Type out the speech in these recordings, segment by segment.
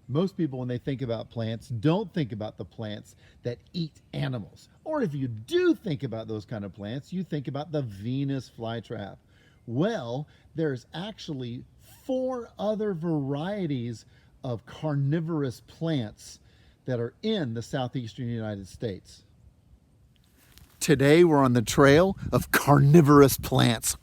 Most people, when they think about plants, don't think about the plants that eat animals. Or if you do think about those kind of plants, you think about the Venus flytrap. Well, there's actually 4 other varieties of carnivorous plants that are in the southeastern United States. Today we're on the trail of carnivorous plants.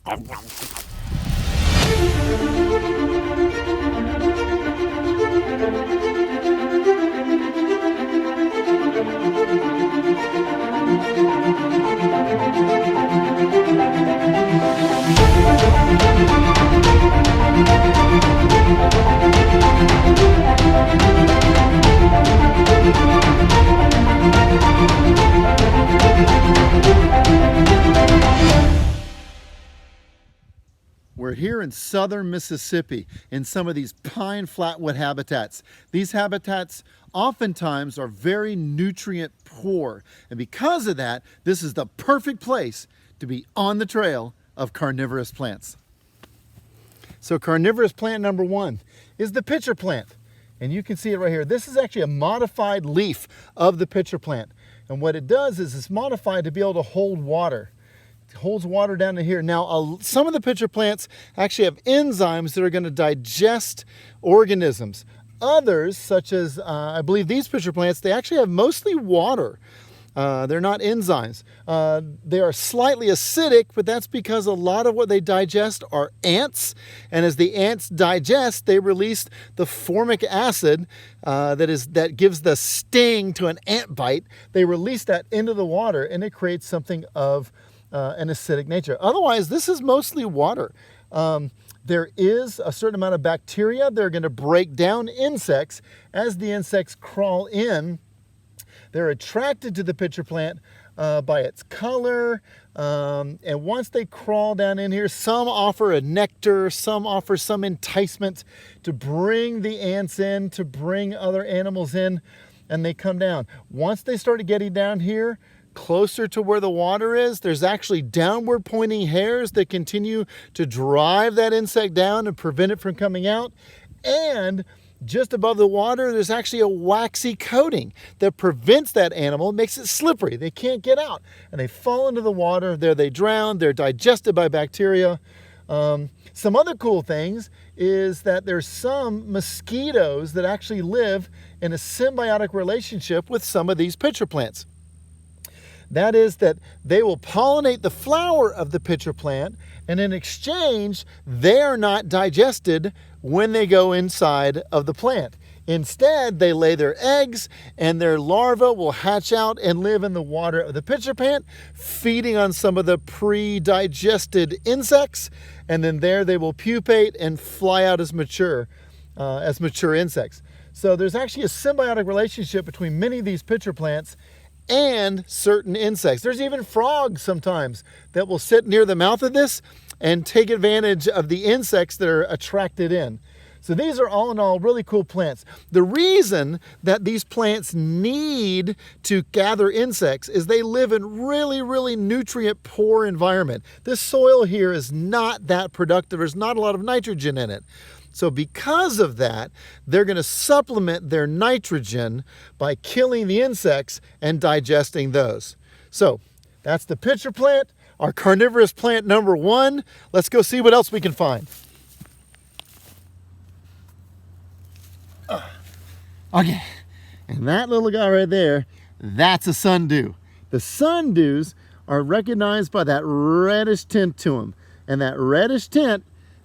We're here in southern Mississippi in some of these pine flatwood habitats. These habitats oftentimes are very nutrient poor, and because of that, this is the perfect place to be on the trail of carnivorous plants. So carnivorous plant number 1 is the pitcher plant, and you can see it right here. This is actually a modified leaf of the pitcher plant, and what it does is it's modified to be able to hold water. Holds water down to here. Now, some of the pitcher plants actually have enzymes that are going to digest organisms. Others, such as I believe these pitcher plants, they actually have mostly water. They're not enzymes. They are slightly acidic, but that's because a lot of what they digest are ants. And as the ants digest, they release the formic acid that gives the sting to an ant bite. They release that into the water, and it creates something of an acidic nature. Otherwise, this is mostly water. There is a certain amount of bacteria. They're going to break down insects. As the insects crawl in, they're attracted to the pitcher plant by its color. And once they crawl down in here, some offer a nectar, some offer some enticement to bring the ants in, to bring other animals in, and they come down. Once they start getting down here, closer to where the water is, there's actually downward pointing hairs that continue to drive that insect down and prevent it from coming out. And just above the water, there's actually a waxy coating that prevents that animal, makes it slippery. They can't get out, and they fall into the water. There they drown. They're digested by bacteria. Some other cool things is that there's some mosquitoes that actually live in a symbiotic relationship with some of these pitcher plants. That is that they will pollinate the flower of the pitcher plant, and in exchange, they are not digested when they go inside of the plant. Instead, they lay their eggs, and their larvae will hatch out and live in the water of the pitcher plant, feeding on some of the pre-digested insects, and then there they will pupate and fly out as mature insects. So there's actually a symbiotic relationship between many of these pitcher plants and certain insects. There's even frogs sometimes that will sit near the mouth of this and take advantage of the insects that are attracted in. So these are all in all really cool plants. The reason that these plants need to gather insects is they live in really nutrient poor environment. This soil here is not that productive. There's not a lot of nitrogen in it. So because of that, they're going to supplement their nitrogen by killing the insects and digesting those. So that's the pitcher plant, our carnivorous plant number 1. Let's go see what else we can find. Okay, and that little guy right there, that's a sundew. The sundews are recognized by that reddish tint to them, and that reddish tint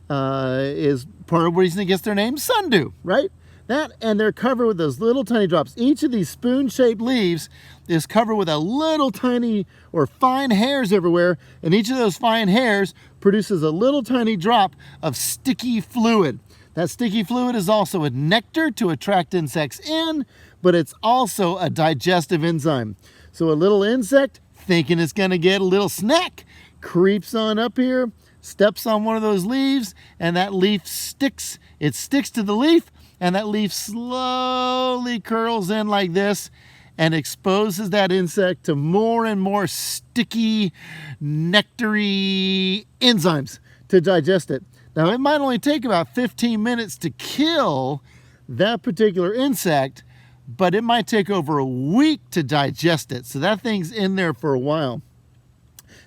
is part of the reason it gets their name, sundew, right? That, and they're covered with those little tiny drops. Each of these spoon-shaped leaves is covered with a little tiny or fine hairs everywhere, and each of those fine hairs produces a little tiny drop of sticky fluid. That sticky fluid is also a nectar to attract insects in, but it's also a digestive enzyme. So a little insect, thinking it's gonna get a little snack, creeps on up here, steps on one of those leaves, and that leaf sticks. It sticks to the leaf, and that leaf slowly curls in like this and exposes that insect to more and more sticky, nectary enzymes to digest it. Now, it might only take about 15 minutes to kill that particular insect, but it might take over a week to digest it. So that thing's in there for a while.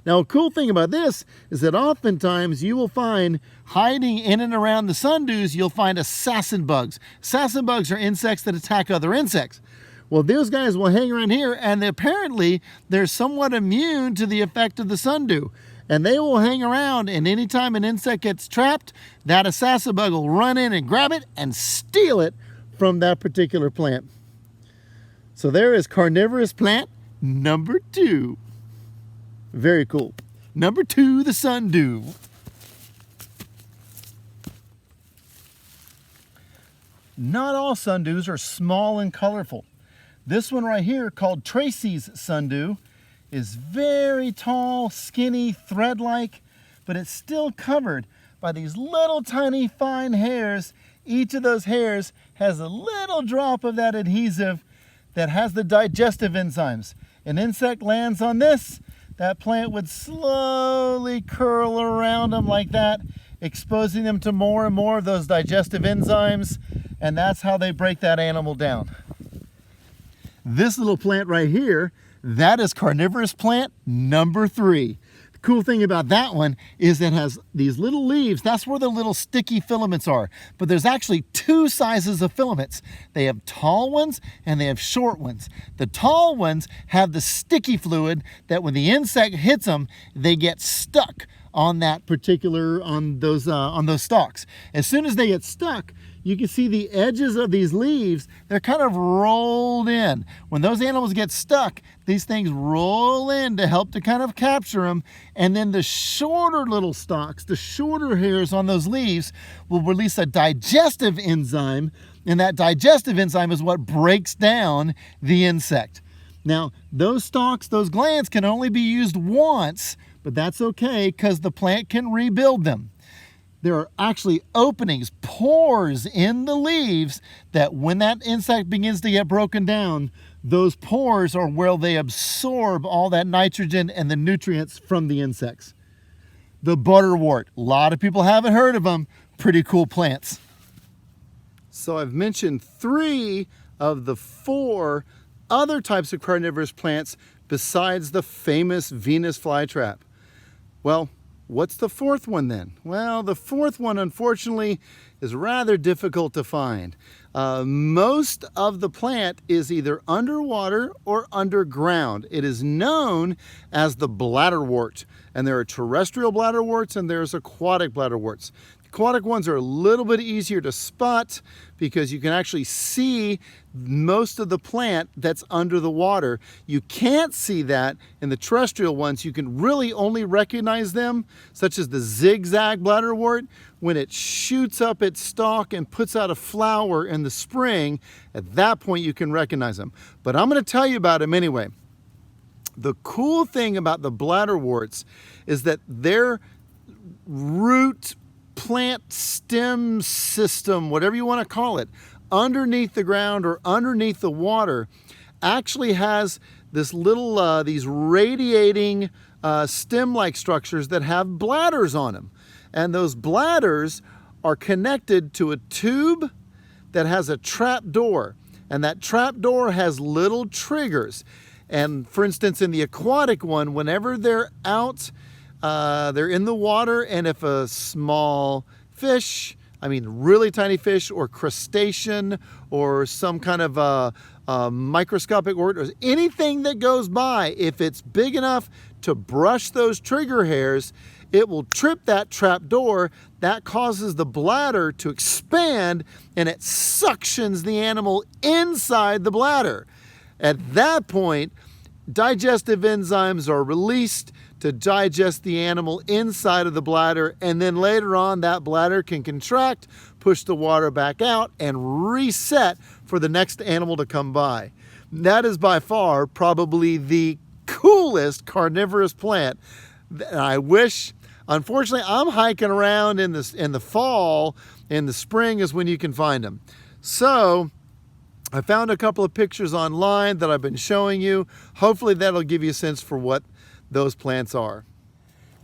Now, a cool thing about this is that oftentimes you will find hiding in and around the sundews, you'll find assassin bugs. Assassin bugs are insects that attack other insects. Well, those guys will hang around here, and apparently they're somewhat immune to the effect of the sundew. And they will hang around, and anytime an insect gets trapped, that assassin bug will run in and grab it and steal it from that particular plant. So there is carnivorous plant number 2. Very cool. Number 2, the sundew. Not all sundews are small and colorful. This one right here, called Tracys Sundew, is very tall, skinny, thread-like, but it's still covered by these little tiny fine hairs. Each of those hairs has a little drop of that adhesive that has the digestive enzymes. An insect lands on this, that plant would slowly curl around them like that, exposing them to more and more of those digestive enzymes, and that's how they break that animal down. This little plant right here, that is carnivorous plant number 3. The cool thing about that one is it has these little leaves. That's where the little sticky filaments are. But there's actually 2 sizes of filaments. They have tall ones and they have short ones. The tall ones have the sticky fluid that when the insect hits them, they get stuck on that particular, on those stalks. As soon as they get stuck, you can see the edges of these leaves, they're kind of rolled in. When those animals get stuck, these things roll in to help to kind of capture them. And then the shorter little stalks, the shorter hairs on those leaves will release a digestive enzyme. And that digestive enzyme is what breaks down the insect. Now, those stalks, those glands can only be used once, but that's okay because the plant can rebuild them. There are actually openings, pores in the leaves that when that insect begins to get broken down, those pores are where they absorb all that nitrogen and the nutrients from the insects. The butterwort, a lot of people haven't heard of them, pretty cool plants. So I've mentioned 3 of the 4 other types of carnivorous plants besides the famous Venus flytrap. Well, what's the 4th one then? Well, the 4th one, unfortunately, is rather difficult to find. Most of the plant is either underwater or underground. It is known as the bladderwort, and there are terrestrial bladderworts and there's aquatic bladderworts. Aquatic ones are a little bit easier to spot because you can actually see most of the plant that's under the water. You can't see that in the terrestrial ones. You can really only recognize them, such as the zigzag bladderwort, when it shoots up its stalk and puts out a flower in the spring. At that point you can recognize them. But I'm going to tell you about them anyway. The cool thing about the bladderworts is that their root plant stem system, whatever you want to call it, underneath the ground or underneath the water, actually has this little, these radiating stem-like structures that have bladders on them. And those bladders are connected to a tube that has a trap door. And that trap door has little triggers. And for instance, in the aquatic one, whenever they're out, they're in the water, and if a small fish, I mean really tiny fish or crustacean or some kind of microscopic or anything that goes by, if it's big enough to brush those trigger hairs, it will trip that trap door. That causes the bladder to expand and it suctions the animal inside the bladder. At that point, digestive enzymes are released to digest the animal inside of the bladder, and then later on that bladder can contract, push the water back out, and reset for the next animal to come by. That is by far probably the coolest carnivorous plant. I wish, unfortunately, I'm hiking around in the fall. In the spring is when you can find them. So I found a couple of pictures online that I've been showing you. Hopefully that'll give you a sense for what those plants are.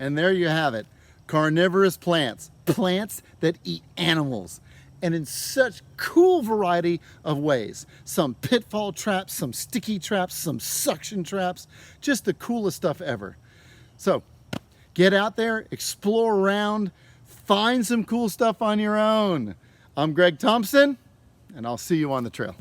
And there you have it. Carnivorous plants. Plants that eat animals. and in such cool variety of ways. Some pitfall traps, some sticky traps, some suction traps, just the coolest stuff ever. So get out there, explore around, find some cool stuff on your own. I'm Gregg Thompson, and I'll see you on the trail.